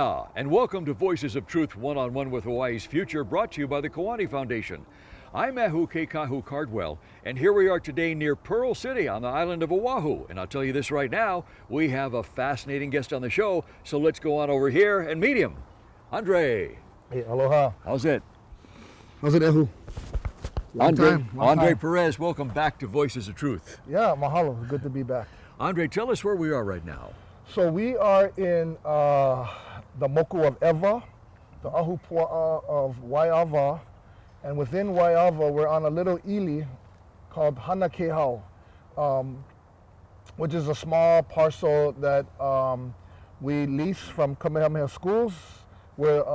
Aloha, and welcome to Voices of Truth One-on-One with Hawaii's Future, brought to you by the Kiwani Foundation. I'm Ahu Keikahu Cardwell, and here we are today near Pearl City on the island of Oahu. And I'll tell you this right now, we have a fascinating guest on the show, so let's go on over here and meet him. Andre. Hey, aloha. How's it? How's it, Ahu? Andre Perez, welcome back to Voices of Truth. Yeah, mahalo. Good to be back. Andre, tell us where we are right now. So we are in the Moku of Ewa, the Ahupua'a of Waiawa, and within Waiawa we're on a little ili called Hanakehau, which is a small parcel that we lease from Kamehameha Schools. We're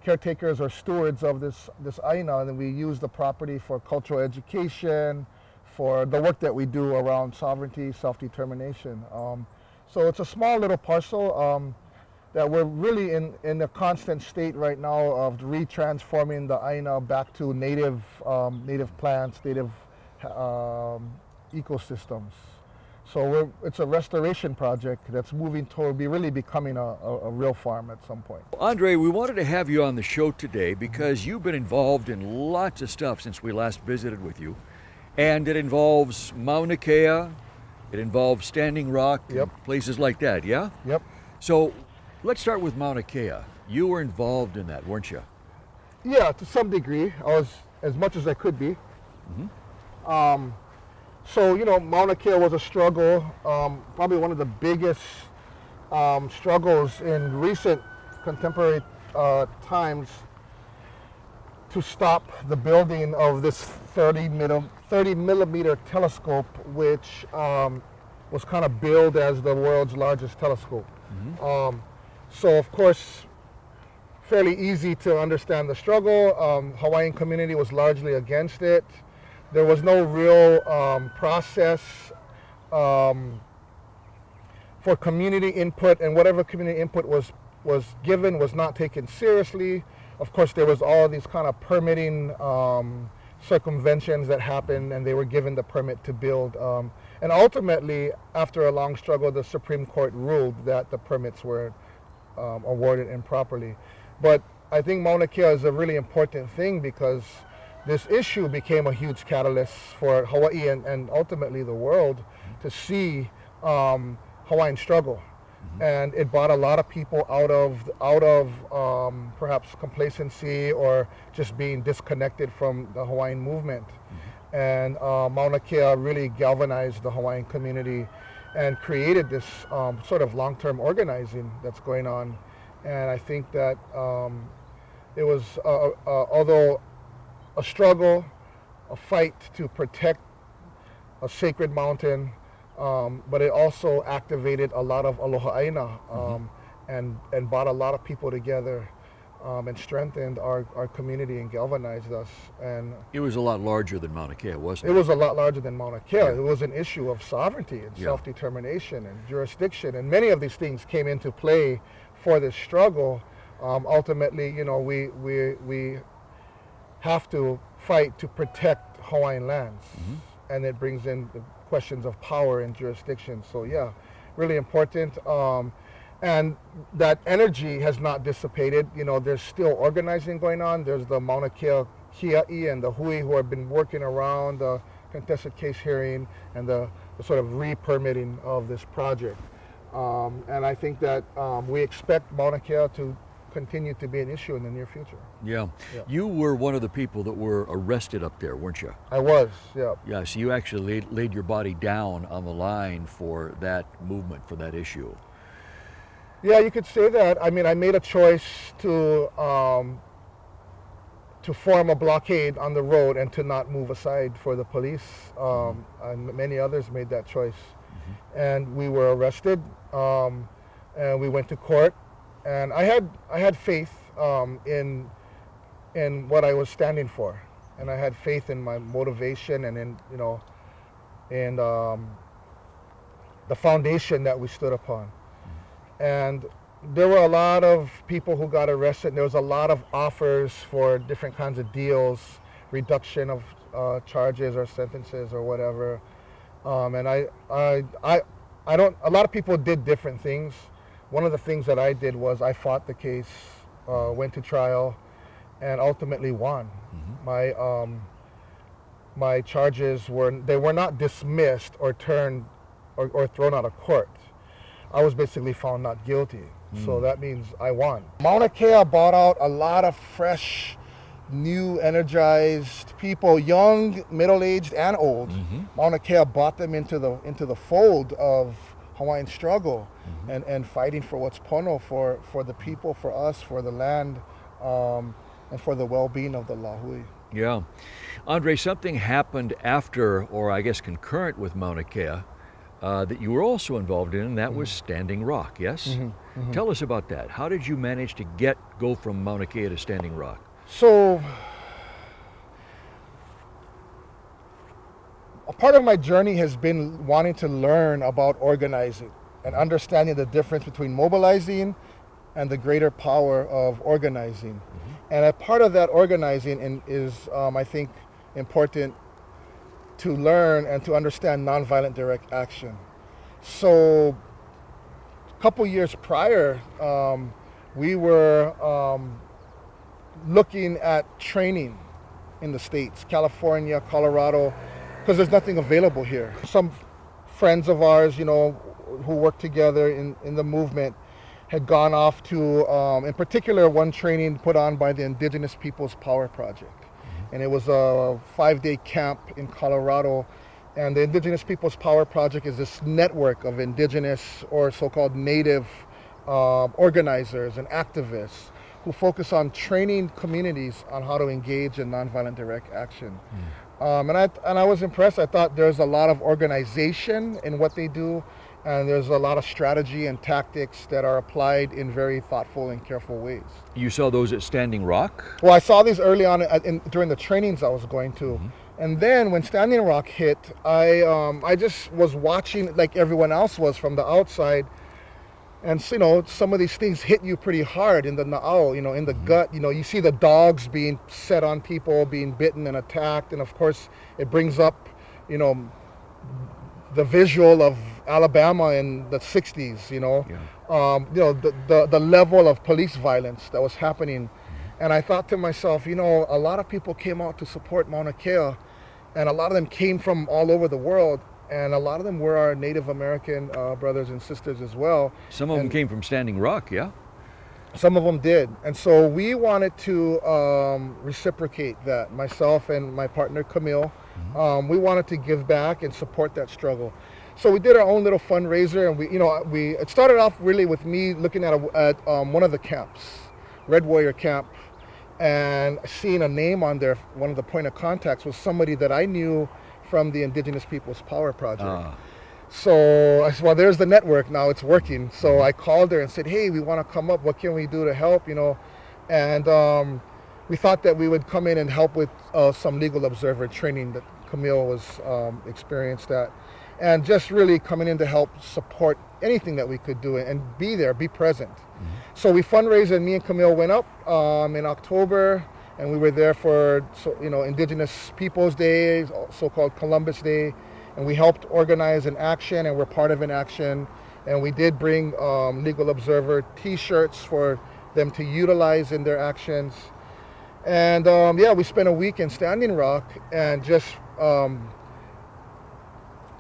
caretakers or stewards of this aina, and we use the property for cultural education, for the work that we do around sovereignty, self-determination. So it's a small little parcel that we're really in a constant state right now of retransforming the aina back to native plants, native ecosystems. So it's a restoration project that's moving toward really becoming a real farm at some point. Andre, we wanted to have you on the show today because you've been involved in lots of stuff since we last visited with you. And it involves Mauna Kea, it involves Standing Rock, Yep. and places like that, yeah? Yep. So let's start with Mauna Kea. You were involved in that, weren't you? Yeah, to some degree. I was as much as I could be. Mm-hmm. So, you know, Mauna Kea was a struggle, probably one of the biggest struggles in recent contemporary times to stop the building of this 30 millimeter telescope, which was kind of billed as the world's largest telescope. Mm-hmm. So, of course, fairly easy to understand the struggle. Hawaiian community was largely against it. There was no real process for community input, and whatever community input was given was not taken seriously. Of course, there was all these kind of permitting circumventions that happened, and they were given the permit to build. And ultimately, after a long struggle, the Supreme Court ruled that the permits were awarded improperly. But I think Mauna Kea is a really important thing because this issue became a huge catalyst for Hawaii and ultimately the world to see Hawaiian struggle. Mm-hmm. And it brought a lot of people out of perhaps complacency or just being disconnected from the Hawaiian movement. Mm-hmm. And Mauna Kea really galvanized the Hawaiian community and created this sort of long-term organizing that's going on. And I think that it was, although a struggle, a fight to protect a sacred mountain, but it also activated a lot of aloha aina and brought a lot of people together and strengthened our community and galvanized us. And it was a lot larger than Mauna Kea, wasn't it? It was a lot larger than Mauna Kea. Yeah. It was an issue of sovereignty and self-determination and jurisdiction, and many of these things came into play for this struggle. Ultimately, you know, we have to fight to protect Hawaiian lands, and it brings in the questions of power and jurisdiction. So yeah, really important. And that energy has not dissipated. You know, there's still organizing going on. There's the Mauna Kea Kia'i and the Hui who have been working around the contested case hearing and the sort of re-permitting of this project. And I think that we expect Mauna Kea to continue to be an issue in the near future. Yeah. You were one of the people that were arrested up there, weren't you? I was, yeah. Yeah, so you actually laid your body down on the line for that movement, for that issue. Yeah, you could say that. I mean, I made a choice to form a blockade on the road and to not move aside for the police. And many others made that choice. Mm-hmm. And we were arrested, and we went to court. And I had faith in what I was standing for, and I had faith in my motivation and in the foundation that we stood upon. And there were a lot of people who got arrested. There was a lot of offers for different kinds of deals, reduction of charges or sentences or whatever. And I don't. A lot of people did different things. one of the things that I did was I fought the case, went to trial, and ultimately won. My charges were not dismissed or turned or thrown out of court. I was basically found not guilty. So that means I won. Mauna Kea bought out a lot of fresh, new, energized people, young, middle-aged, and old. Mauna Kea brought them into the fold of Hawaiian struggle and fighting for what's pono, for the people, for us, for the land, and for the well-being of the Lahui. Yeah. Andre, something happened after, or I guess concurrent with Mauna Kea, that you were also involved in, and that was Standing Rock, yes? Tell us about that. How did you manage to go from Mauna Kea to Standing Rock? So, a part of my journey has been wanting to learn about organizing and understanding the difference between mobilizing and the greater power of organizing. And a part of that organizing is, I think, important to learn and to understand nonviolent direct action. So, a couple years prior, we were looking at training in the States, California, Colorado, because there's nothing available here. Some friends of ours, who work together in the movement, had gone off to, in particular, one training put on by the Indigenous People's Power Project. And it was a 5-day camp in Colorado. And the Indigenous People's Power Project is this network of indigenous or so-called native organizers and activists who focus on training communities on how to engage in nonviolent direct action. And I was impressed. I thought there's a lot of organization in what they do, and there's a lot of strategy and tactics that are applied in very thoughtful and careful ways. You saw those at Standing Rock? Well, I saw these early on during the trainings I was going to. And then when Standing Rock hit, I just was watching like everyone else was from the outside. And some of these things hit you pretty hard in the na'au, in the gut. You see the dogs being set on people, being bitten and attacked. And of course, it brings up, the visual of Alabama in the 60s, the level of police violence that was happening. And I thought to myself, a lot of people came out to support Mauna Kea, and a lot of them came from all over the world, and a lot of them were our Native American brothers and sisters as well. Some of them came from Standing Rock, yeah? Some of them did. And so we wanted to reciprocate that, myself and my partner Camille. We wanted to give back and support that struggle. So we did our own little fundraiser, and it started off really with me looking at one of the camps, Red Warrior Camp, and seeing a name on there. One of the point of contacts was somebody that I knew from the Indigenous People's Power Project. So I said, well, there's the network now, it's working. So I called her and said, hey, we want to come up, what can we do to help, And we thought that we would come in and help with some legal observer training that Camille was experienced at. And just really coming in to help support anything that we could do and be there, be present. So we fundraised, and me and Camille went up in October, and we were there for Indigenous Peoples Day, so-called Columbus Day, and we helped organize an action, and we're part of an action. And we did bring Legal Observer T-shirts for them to utilize in their actions. And we spent a week in Standing Rock and just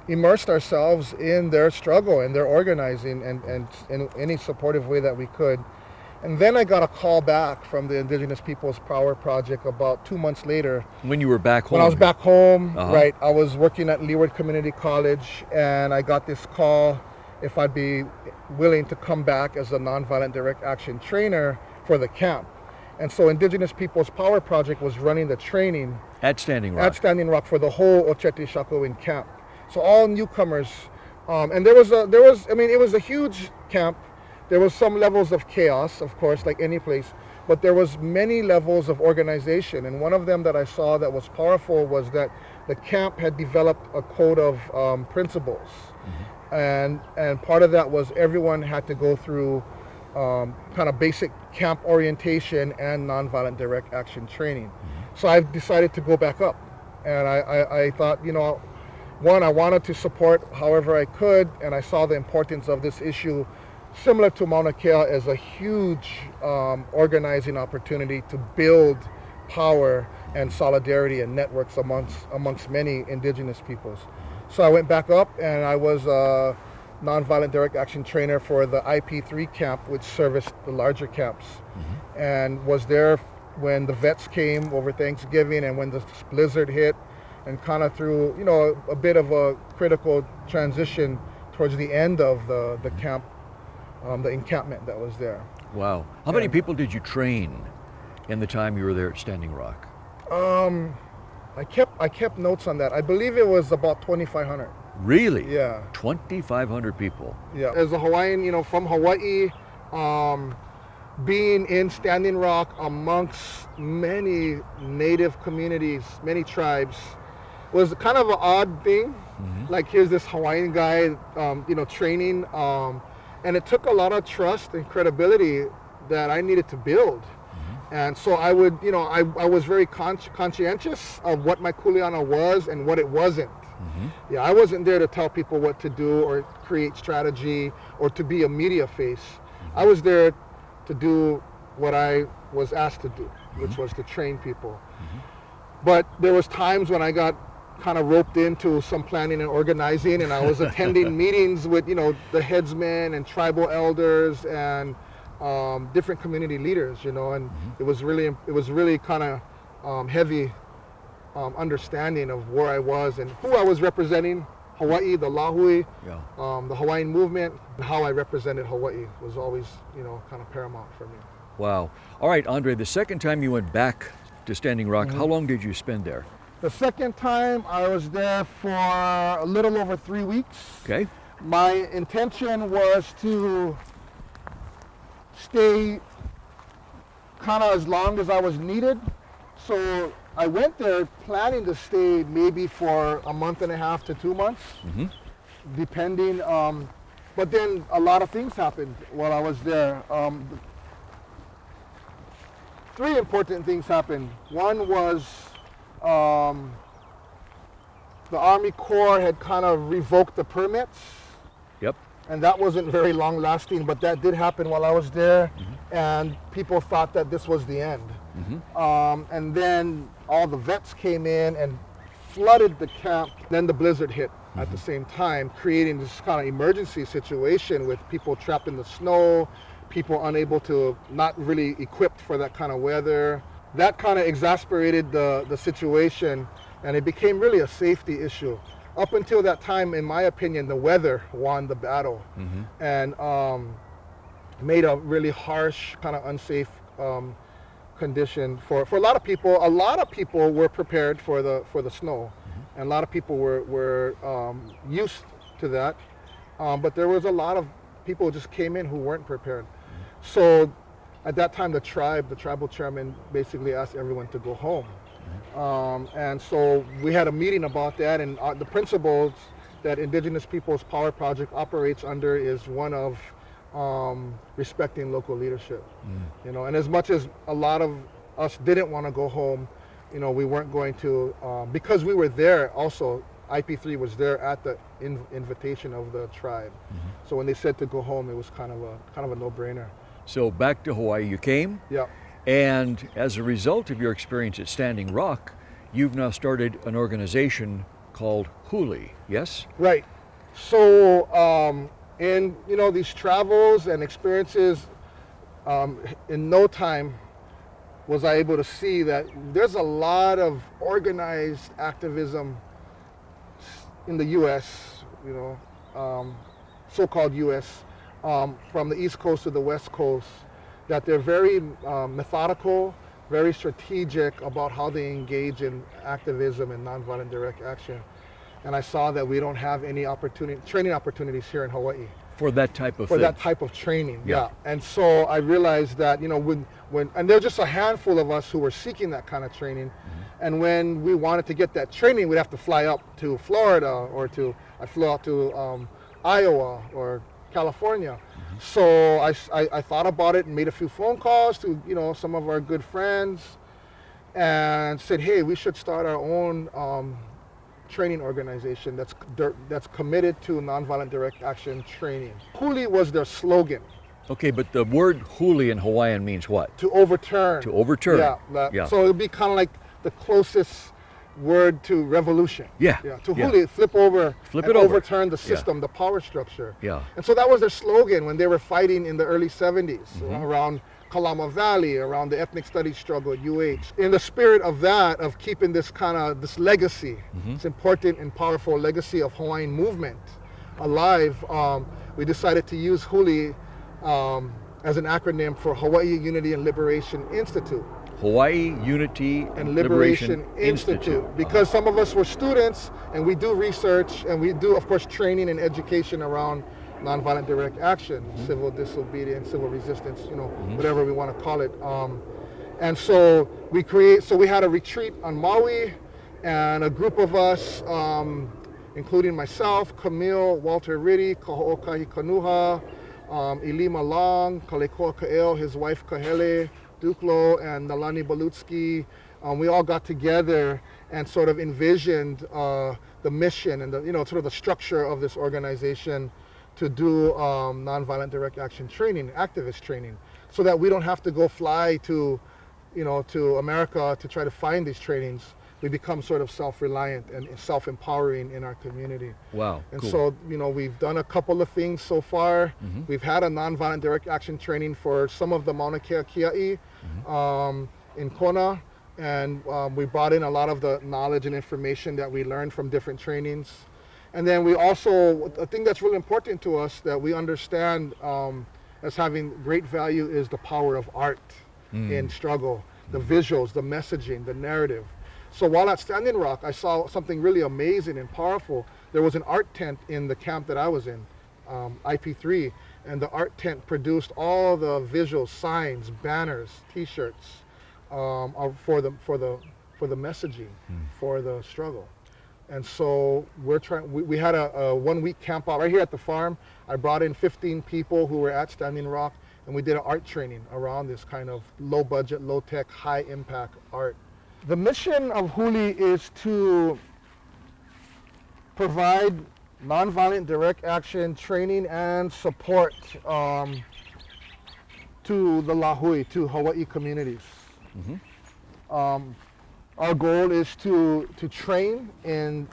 immersed ourselves in their struggle and their organizing and in any supportive way that we could. And then I got a call back from the Indigenous People's Power Project about 2 months later. When you were back home? When I was back home, right. I was working at Leeward Community College, and I got this call if I'd be willing to come back as a nonviolent direct action trainer for the camp. And so Indigenous People's Power Project was running the training at Standing Rock. At Standing Rock for the whole Ocheti Shakowin camp. So all newcomers, and it was a huge camp. There was some levels of chaos, of course, like any place, but there was many levels of organization. And one of them that I saw that was powerful was that the camp had developed a code of principles. And part of that was everyone had to go through kind of basic camp orientation and nonviolent direct action training. So I decided to go back up. And I thought, one, I wanted to support however I could, and I saw the importance of this issue similar to Mauna Kea, as a huge organizing opportunity to build power and solidarity and networks amongst many indigenous peoples. So I went back up and I was a nonviolent direct action trainer for the IP3 camp, which serviced the larger camps, and was there when the vets came over Thanksgiving and when the blizzard hit, and kind of through, you know, a bit of a critical transition towards the end of the camp, the encampment that was there. Wow. How many people did you train in the time you were there at Standing Rock? I kept notes on that. I believe it was about 2,500. Really? Yeah. 2,500 people. Yeah. As a Hawaiian, you know, from Hawaii, being in Standing Rock amongst many native communities, many tribes, was kind of an odd thing. Like, here's this Hawaiian guy, you know, training, and it took a lot of trust and credibility that I needed to build. And so I would, you know, I was very conscientious of what my kuleana was and what it wasn't. Yeah, I wasn't there to tell people what to do or create strategy or to be a media face. I was there to do what I was asked to do, which was to train people. But there was times when I got kind of roped into some planning and organizing, and I was attending meetings with, you know, the headsmen and tribal elders and different community leaders, you know, and it was really kind of heavy understanding of where I was and who I was representing. Hawaii, the Lahui, the Hawaiian movement, and how I represented Hawaii was always, you know, kind of paramount for me. Wow. All right, Andre, the second time you went back to Standing Rock, how long did you spend there? The second time I was there for a little over 3 weeks. Okay. My intention was to stay kind of as long as I was needed. So I went there planning to stay maybe for a month and a half to 2 months, depending. But then a lot of things happened while I was there. Three important things happened. One was the Army Corps had kind of revoked the permits. Yep. And that wasn't very long lasting, but that did happen while I was there, and people thought that this was the end. And then all the vets came in and flooded the camp. Then the blizzard hit at the same time, creating this kind of emergency situation with people trapped in the snow, people unable to, not really equipped for that kind of weather. That kind of exasperated the situation, and it became really a safety issue. Up until that time, in my opinion, the weather won the battle, and made a really harsh, kind of unsafe condition for a lot of people. A lot of people were prepared for the snow, and a lot of people were used to that. But there was a lot of people who just came in who weren't prepared. So at that time, the tribal chairman basically asked everyone to go home. And so we had a meeting about that, and the principles that Indigenous Peoples Power Project operates under is one of respecting local leadership. You know, and as much as a lot of us didn't want to go home, you know, we weren't going to, because we were there also. IP3 was there at the invitation of the tribe. So when they said to go home, it was kind of a no-brainer. So back to Hawaii you came. Yeah. And as a result of your experience at Standing Rock, you've now started an organization called Huli, yes? Right. So in, you know, these travels and experiences, in no time was I able to see that there's a lot of organized activism in the U.S., you know, so-called U.S., from the East Coast to the West Coast, that they're very methodical, very strategic about how they engage in activism and nonviolent direct action. And I saw that we don't have any training opportunities here in Hawaii. For that type of For thing. that type of training, yeah. And so I realized that, you know, and there's just a handful of us who were seeking that kind of training. And when we wanted to get that training, we'd have to fly up to Florida, or I flew out to Iowa or California. So I thought about it and made a few phone calls to, you know, some of our good friends, and said, hey, we should start our own training organization that's committed to nonviolent direct action training. Huli was their slogan. Okay, but the word Huli in Hawaiian means what? To overturn. To overturn. Yeah. So it would be kind of like the closest word to revolution. Yeah. To Huli, flip over Flip and it over. overturn the system, the power structure. Yeah. And so that was their slogan when they were fighting in the early 70s around Kalama Valley, around the ethnic studies struggle at UH. In the spirit of that, of keeping this this legacy, this important and powerful legacy of Hawaiian movement alive, we decided to use Huli as an acronym for Hawaii Unity and Liberation Institute. Hawaii Unity and Liberation Institute. Because some of us were students and we do research and we do, of course, training and education around nonviolent direct action, civil disobedience, civil resistance, whatever we want to call it. And so we had a retreat on Maui, and a group of us, including myself, Camille, Walter Riddy, Kaho'okahi Kanuha, Ilima Long, Kalekoa Ka'el, his wife Kahele, Duklo, and Nalani Balutsky. We all got together and sort of envisioned the mission and the structure of this organization to do nonviolent direct action training, activist training, so that we don't have to go fly to America to try to find these trainings. We become sort of self-reliant and self-empowering in our community. Wow. And cool. so, we've done a couple of things so far. We've had a nonviolent direct action training for some of the Mauna Kea Kia'i in Kona, and we brought in a lot of the knowledge and information that we learned from different trainings. And then we also, a thing that's really important to us that we understand as having great value is the power of art in struggle, the visuals, the messaging, the narrative. So while at Standing Rock, I saw something really amazing and powerful. There was an art tent in the camp that I was in, IP3, and the art tent produced all the visuals, signs, banners, T-shirts for the messaging, for the struggle. And so we had a 1 week camp out right here at the farm. I brought in 15 people who were at Standing Rock, and we did an art training around this kind of low budget, low tech, high impact art. The mission of Huli is to provide nonviolent direct action training and support to the Lahui, to Hawaii communities. Our goal is to train in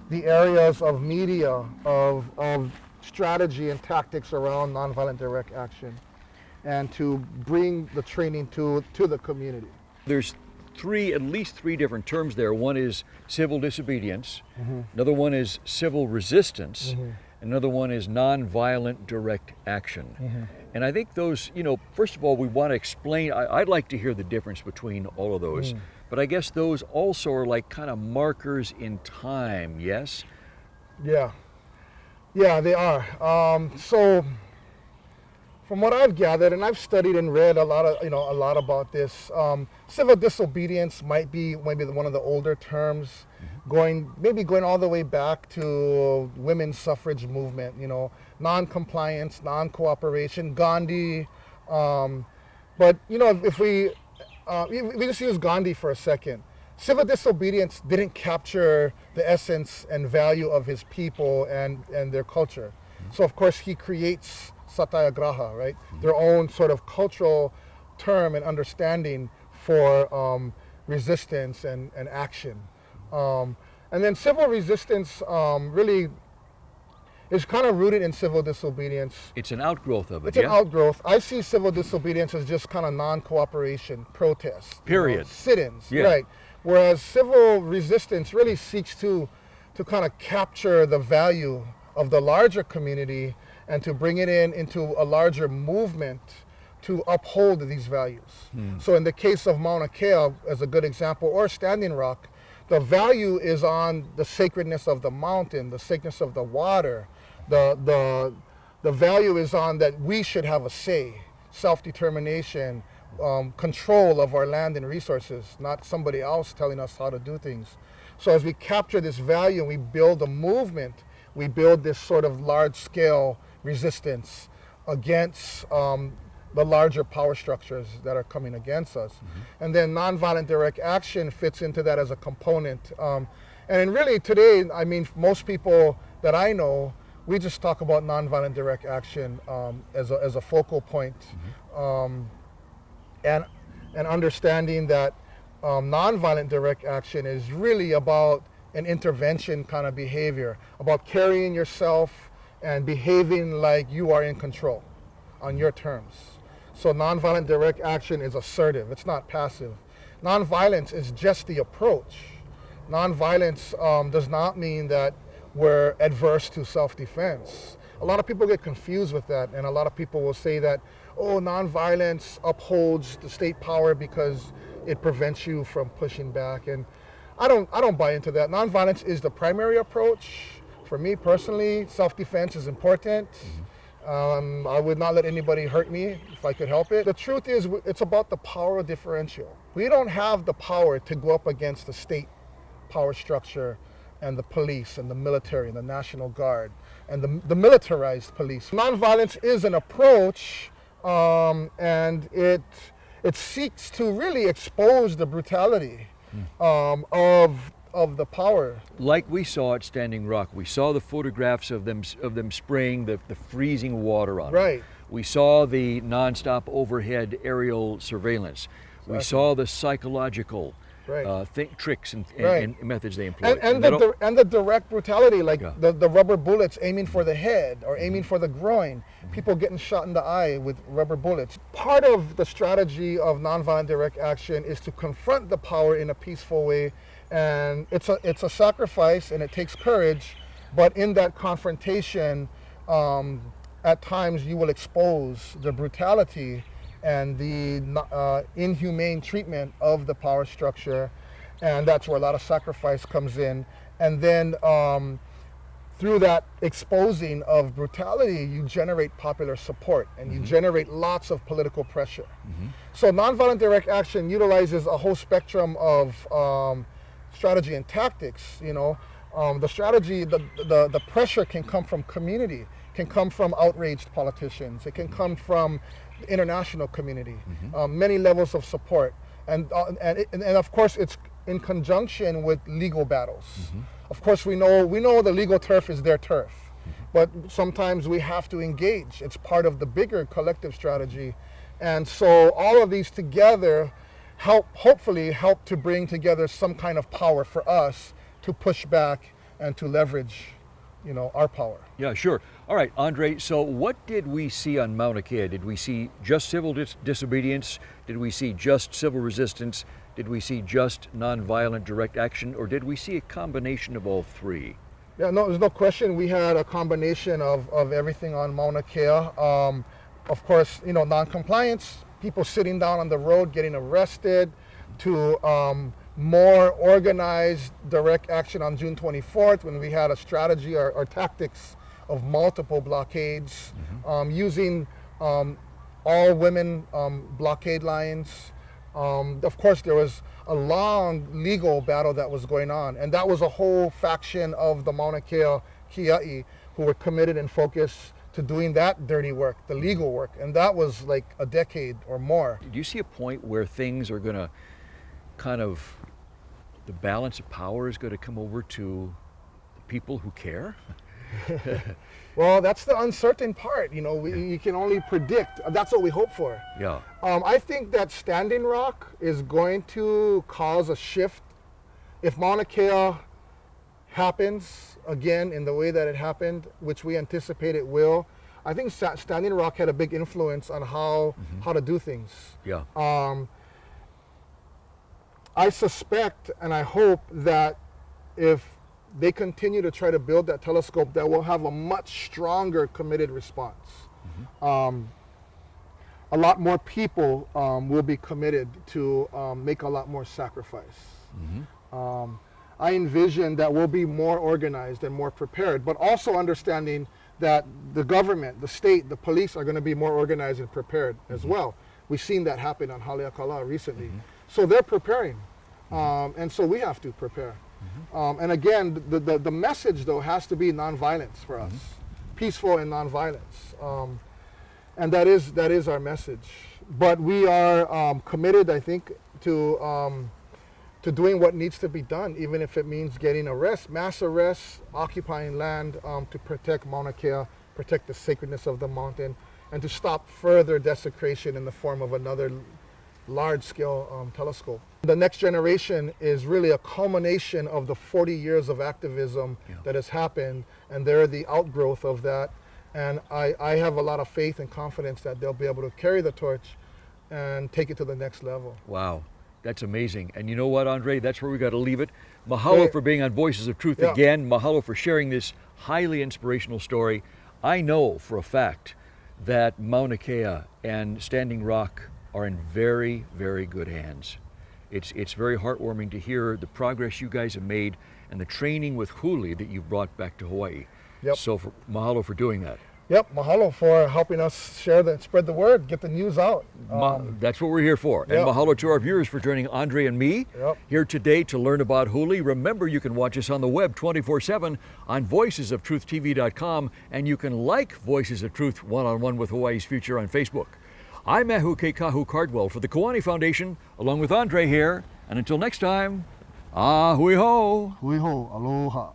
the areas of media, of strategy and tactics around nonviolent direct action, and to bring the training to the community. There's at least three different terms there. One is civil disobedience, another one is civil resistance, another one is nonviolent direct action. And I think those, first of all, we want to explain, I'd like to hear the difference between all of those, but I guess those also are like kind of markers in time, yes? Yeah, they are. So from what I've gathered, and I've studied and read a lot about this, civil disobedience might be one of the older terms, going all the way back to women's suffrage movement, non-compliance, non-cooperation, Gandhi. But if we just use Gandhi for a second, civil disobedience didn't capture the essence and value of his people and their culture. So of course he creates satyagraha, right? Their own sort of cultural term and understanding for resistance and action. And then civil resistance really is kind of rooted in civil disobedience. It's an outgrowth of it, It's an outgrowth. I see civil disobedience as just kind of non-cooperation, protest. Period. Sit-ins, Yeah. right? Whereas civil resistance really seeks to kind of capture the value of the larger community and to bring it into a larger movement to uphold these values. So in the case of Mauna Kea, as a good example, or Standing Rock, the value is on the sacredness of the mountain, the sacredness of the water. The value is on that we should have a say, self-determination, control of our land and resources, not somebody else telling us how to do things. So as we capture this value and we build a movement, we build this sort of large-scale resistance against the larger power structures that are coming against us. And then nonviolent direct action fits into that as a component. And really today, I mean, most people that I know, we just talk about nonviolent direct action as a focal point, and understanding that nonviolent direct action is really about an intervention kind of behavior, about carrying yourself and behaving like you are in control on your terms. So nonviolent direct action is assertive, it's not passive. Nonviolence is just the approach. Nonviolence does not mean that we're adverse to self-defense. A lot of people get confused with that, and a lot of people will say that, oh, nonviolence upholds the state power because it prevents you from pushing back. And I don't buy into that. Nonviolence is the primary approach. For me personally, self-defense is important. I would not let anybody hurt me if I could help it. The truth is, it's about the power differential. We don't have the power to go up against the state power structure and the police and the military and the National Guard and the militarized police. Nonviolence is an approach, and it seeks to really expose the brutality of the power. Like we saw at Standing Rock, we saw the photographs of them spraying the freezing water on Right. them. We saw the nonstop overhead aerial surveillance. We saw the psychological tricks and methods they employ. And the direct brutality, like the rubber bullets aiming for the head or aiming for the groin, people getting shot in the eye with rubber bullets. Part of the strategy of nonviolent direct action is to confront the power in a peaceful way, and it's a sacrifice and it takes courage, but in that confrontation, at times you will expose the brutality and the inhumane treatment of the power structure, and that's where a lot of sacrifice comes in. And then through that exposing of brutality, you generate popular support and you generate lots of political pressure. So nonviolent direct action utilizes a whole spectrum of strategy and tactics. You know, the strategy, the pressure can come from community, can come from outraged politicians, it can come from the international community, many levels of support, and of course it's in conjunction with legal battles. Of course we know the legal turf is their turf, but sometimes we have to engage. It's part of the bigger collective strategy, and so all of these together hopefully help to bring together some kind of power for us to push back and to leverage, you know, our power. Yeah, sure. All right, Andre, so what did we see on Mauna Kea? Did we see just civil disobedience? Did we see just civil resistance? Did we see just nonviolent direct action? Or did we see a combination of all three? Yeah, no, there's no question. We had a combination of everything on Mauna Kea. Of course, you know, non-compliance, people sitting down on the road getting arrested, to more organized direct action on June 24th when we had a strategy or tactics of multiple blockades, using all women blockade lines. Of course, there was a long legal battle that was going on, and that was a whole faction of the Mauna Kea Kia'i who were committed and focused to doing that dirty work, the legal work, and that was like a decade or more. Do you see a point where things are going to kind of, the balance of power is going to come over to the people who care? Well, that's the uncertain part. You know, you can only predict. That's what we hope for. Yeah. I think that Standing Rock is going to cause a shift. If Mauna Kea happens again in the way that it happened, which we anticipate it will, I think Standing Rock had a big influence on how to do things. Yeah. I suspect and I hope that if they continue to try to build that telescope, that we'll have a much stronger committed response. A lot more people will be committed to make a lot more sacrifice. I envision that we'll be more organized and more prepared, but also understanding that the government, the state, the police are going to be more organized and prepared as well. We've seen that happen on Haleakala recently. So they're preparing, and so we have to prepare. And again, the message though has to be nonviolence for us, peaceful and nonviolence, and that is our message. But we are committed, I think, to to doing what needs to be done, even if it means getting arrests, mass arrests, occupying land to protect Mauna Kea, protect the sacredness of the mountain, and to stop further desecration in the form of another large-scale telescope. The next generation is really a culmination of the 40 years of activism that has happened, and they're the outgrowth of that. And I have a lot of faith and confidence that they'll be able to carry the torch and take it to the next level. Wow, that's amazing. And you know what, Andre? That's where we got to leave it. Mahalo for being on Voices of Truth again. Mahalo for sharing this highly inspirational story. I know for a fact that Mauna Kea and Standing Rock are in very, very good hands. It's very heartwarming to hear the progress you guys have made and the training with Huli that you've brought back to Hawaii. So mahalo for doing that. Mahalo for helping us spread the word, get the news out. That's what we're here for. And mahalo to our viewers for joining Andre and me here today to learn about Huli. Remember, you can watch us on the web 24/7 on voicesoftruthtv.com, and you can like Voices of Truth One-on-One with Hawaii's Future on Facebook. I'm Ahu Keikahu Cardwell for the Kiwani Foundation, along with Andre here. And until next time, hui ho. Hui ho, aloha.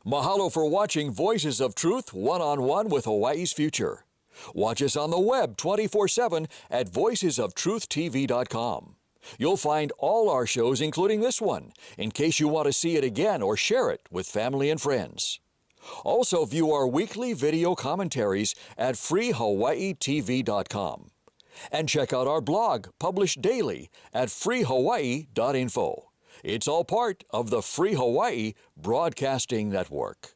Mahalo for watching Voices of Truth One-on-One with Hawaii's Future. Watch us on the web 24/7 at voicesoftruthtv.com. You'll find all our shows, including this one, in case you want to see it again or share it with family and friends. Also view our weekly video commentaries at freehawaiitv.com. And check out our blog, published daily, at freehawaii.info. It's all part of the Free Hawaii Broadcasting Network.